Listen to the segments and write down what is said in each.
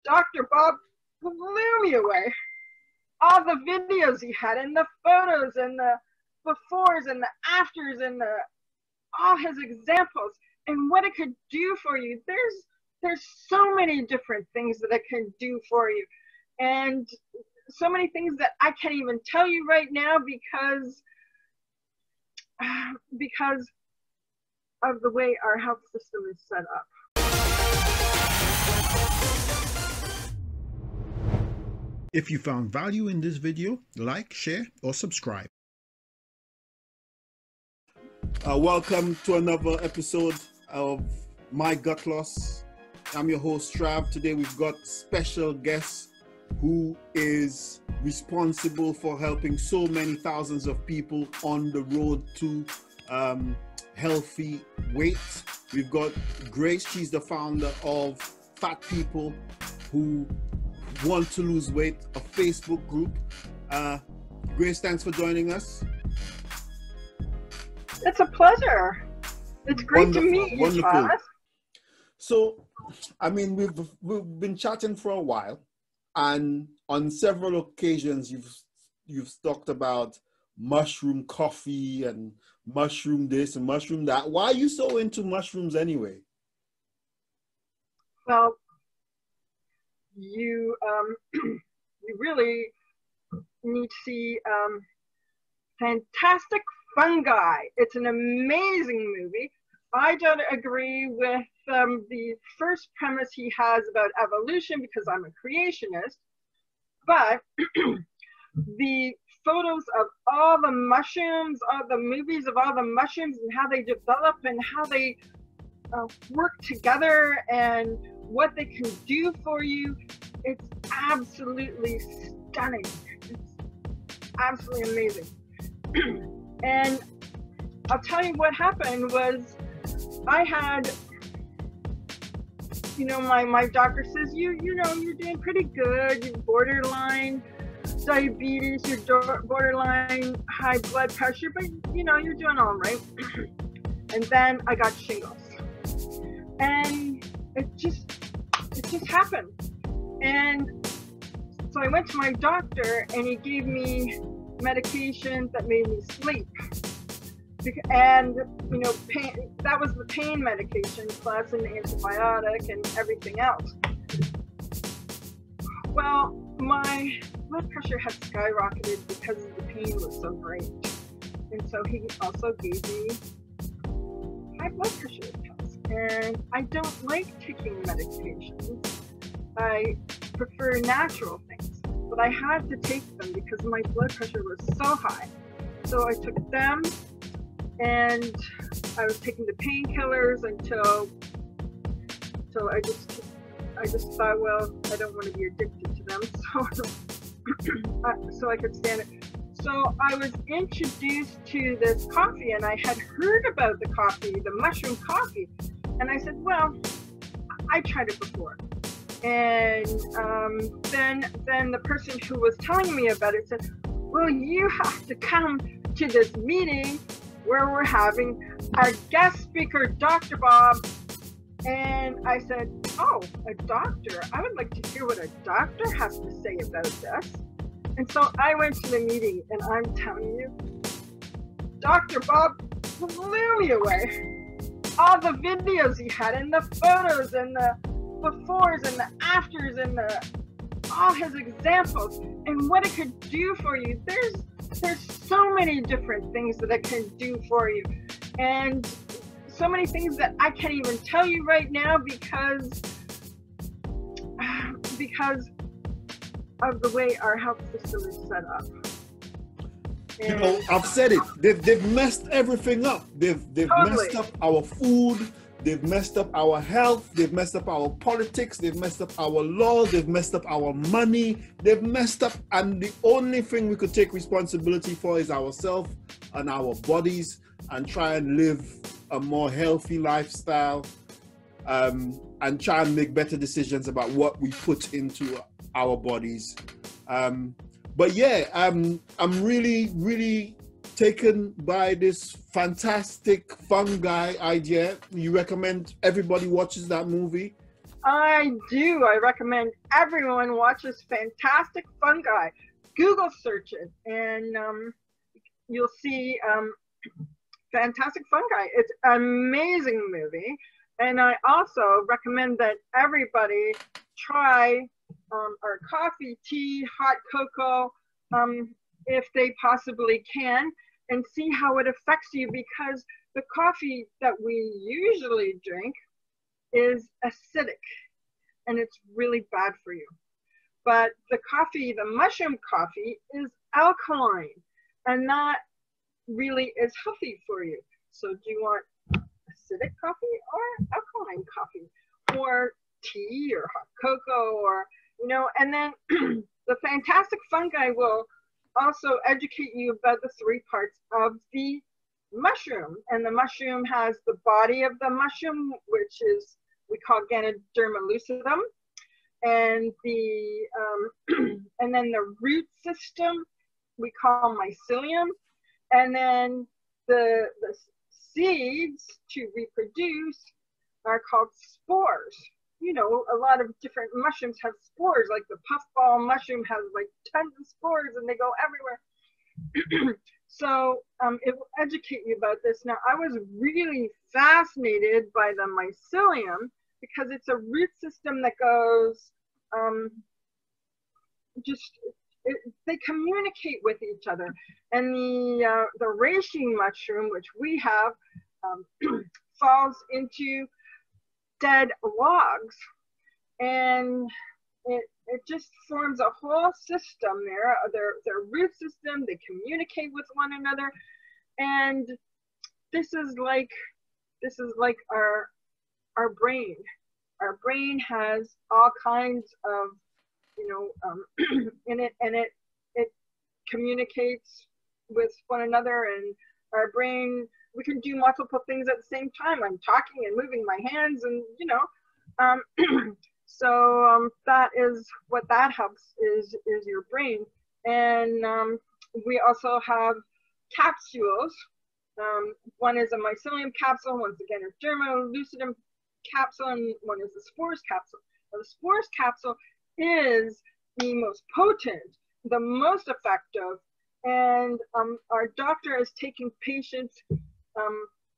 Dr. Bob blew me away. All the videos he had, and the photos, and the befores, and the afters, and all his examples, and what it could do for you. There's so many different things that it can do for you, and so many things that I can't even tell you right now because of the way our health system is set up. If you found value in this video, like, share, or subscribe. Welcome to another episode of My Gut Loss. I'm your host, Trav. Today we've got special guest who is responsible for helping so many thousands of people on the road to healthy weight. We've got Grace. She's the founder of Fat People Who Want to Lose Weight, a Facebook group. Grace, thanks for joining us. It's a pleasure. It's great to meet you, wonderful. Thomas. So, I mean, we've been chatting for a while, and on several occasions you've talked about mushroom coffee and mushroom this and mushroom that. Why are you so into mushrooms anyway? Well, you really need to see Fantastic Fungi. It's an amazing movie. I don't agree with the first premise he has about evolution because I'm a creationist, but the photos of all the mushrooms, all the movies of all the mushrooms and how they develop and how they work together and what they can do for you, it's absolutely stunning. It's absolutely amazing. And I'll tell you what happened was I had, my doctor says, you're doing pretty good. You're borderline diabetes, you're borderline high blood pressure, but you're doing all right. And then I got shingles. And it just happened. And so I went to my doctor and he gave me medication that made me sleep. And, pain, that was the pain medication plus an antibiotic and everything else. Well, my blood pressure had skyrocketed because the pain was so great. And so he also gave me high blood pressure pills. And I don't like taking medications. I prefer natural things. But I had to take them because my blood pressure was so high. So I took them. And I was taking the painkillers until I just thought, well, I don't want to be addicted to them, so I could stand it. So I was introduced to this coffee, and I had heard about the coffee, the mushroom coffee, and I said, well, I tried it before. And then the person who was telling me about it said, well, you have to come to this meeting where we're having our guest speaker, Dr. Bob. And I said, oh, a doctor? I would like to hear what a doctor has to say about this. And so I went to the meeting, and I'm telling you, Dr. Bob blew me away. All the videos he had, and the photos, and the befores, and the afters, and all his examples, and what it could do for you. There's so many different things that it can do for you, and so many things that I can't even tell you right now because of the way our health system is set up. And I've said it. They've messed everything up. They've totally messed up our food. They've messed up our health. They've messed up our politics. They've messed up our laws. They've messed up our money. They've messed up, and the only thing we could take responsibility for is ourselves and our bodies, and try and live a more healthy lifestyle, and try and make better decisions about what we put into our bodies. But yeah, I'm really, really taken by this Fantastic Fungi idea. You recommend everybody watches that movie? I do. I recommend everyone watches Fantastic Fungi. Google search it, and you'll see Fantastic Fungi. It's an amazing movie, and I also recommend that everybody try our coffee, tea, hot cocoa, if they possibly can, and see how it affects you, because the coffee that we usually drink is acidic, and it's really bad for you. But the coffee, the mushroom coffee, is alkaline, and that really is healthy for you. So do you want acidic coffee or alkaline coffee, or tea or hot cocoa, or, you know? And then the Fantastic Fungi will also educate you about the 3 parts of the mushroom. And the mushroom has the body of the mushroom, which is, we call Ganoderma lucidum, and and then the root system we call mycelium, and then the seeds to reproduce are called spores. You know, a lot of different mushrooms have spores, like the puffball mushroom has like tons of spores and they go everywhere. So it will educate you about this. Now, I was really fascinated by the mycelium because it's a root system that goes, they communicate with each other. And the reishi mushroom, which we have, falls into dead logs, and it just forms a whole system there. Their root system, they communicate with one another, and this is like our brain. Our brain has all kinds of, you know, in it, and it communicates with one another. And our brain, we can do multiple things at the same time. I'm talking and moving my hands, and you know, so that is what that helps is your brain. And we also have capsules. One is a mycelium capsule, one's a Ganoderma lucidum capsule, and one is the spores capsule. Now, the spores capsule is the most potent, the most effective, and our doctor is taking patients.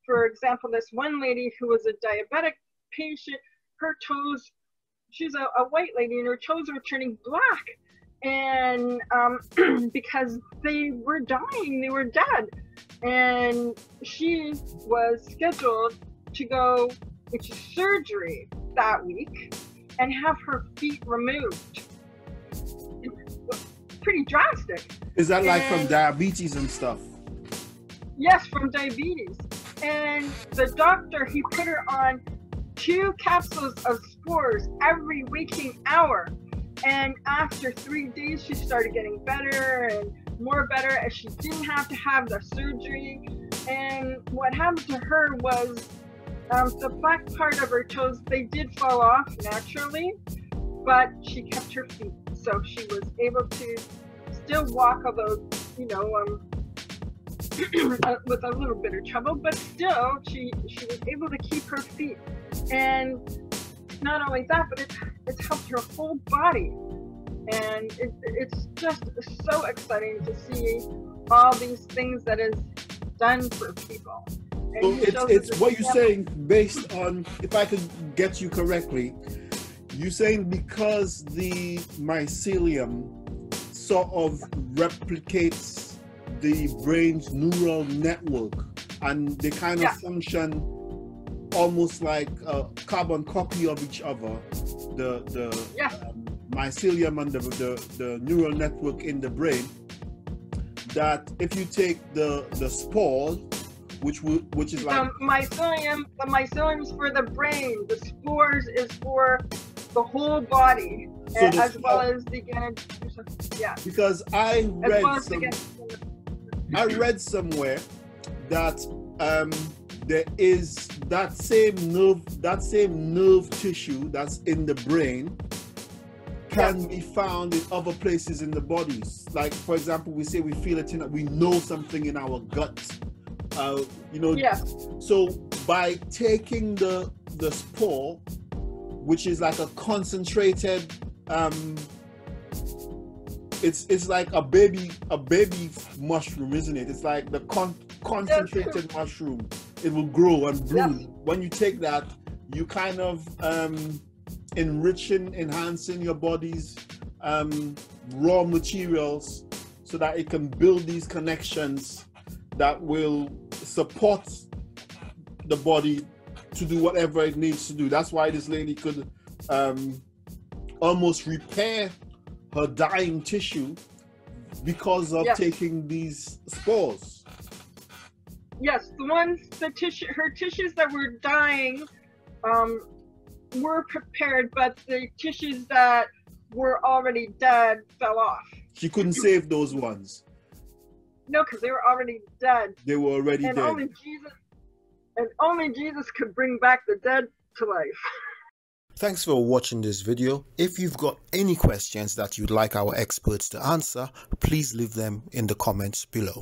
For example, this one lady who was a diabetic patient, her toes, she's a white lady, and her toes were turning black, and because they were dying, they were dead, and she was scheduled to go into surgery that week and have her feet removed. Pretty drastic. Is that like from diabetes and stuff? Yes, from diabetes. And the doctor, he put her on 2 capsules of spores every waking hour. And after 3 days, she started getting better and more better, and she didn't have to have the surgery. And what happened to her was the black part of her toes, they did fall off naturally, but she kept her feet. So she was able to still walk, although, you know, with a little bit of trouble, but still she was able to keep her feet. And not only that, but it's helped her whole body. And it's just so exciting to see all these things that is done for people. And so it's what you're saying, based on, if I could get you correctly, you're saying because the mycelium sort of replicates the brain's neural network, and they kind of function almost like a carbon copy of each other, the mycelium and the neural network in the brain, that if you take the spores, which is like mycelium, the mycelium is for the brain, the spores is for the whole body, so as well as the because I read somewhere that there is that same nerve tissue that's in the brain can be found in other places in the bodies. Like, for example, we say we feel it we know something in our gut. You know, so by taking the spore, which is like a concentrated, it's like a baby mushroom, isn't it? It's like the concentrated mushroom. It will grow and bloom. Yes. When you take that, you kind of enhancing your body's raw materials so that it can build these connections that will support the body to do whatever it needs to do. That's why this lady could almost repair her dying tissue because of taking these spores. Yes, her tissues that were dying were prepared, but the tissues that were already dead fell off. She couldn't save those ones. No, because they were already dead. They were already dead. Only Jesus could bring back the dead to life. Thanks for watching this video. If you've got any questions that you'd like our experts to answer, please leave them in the comments below.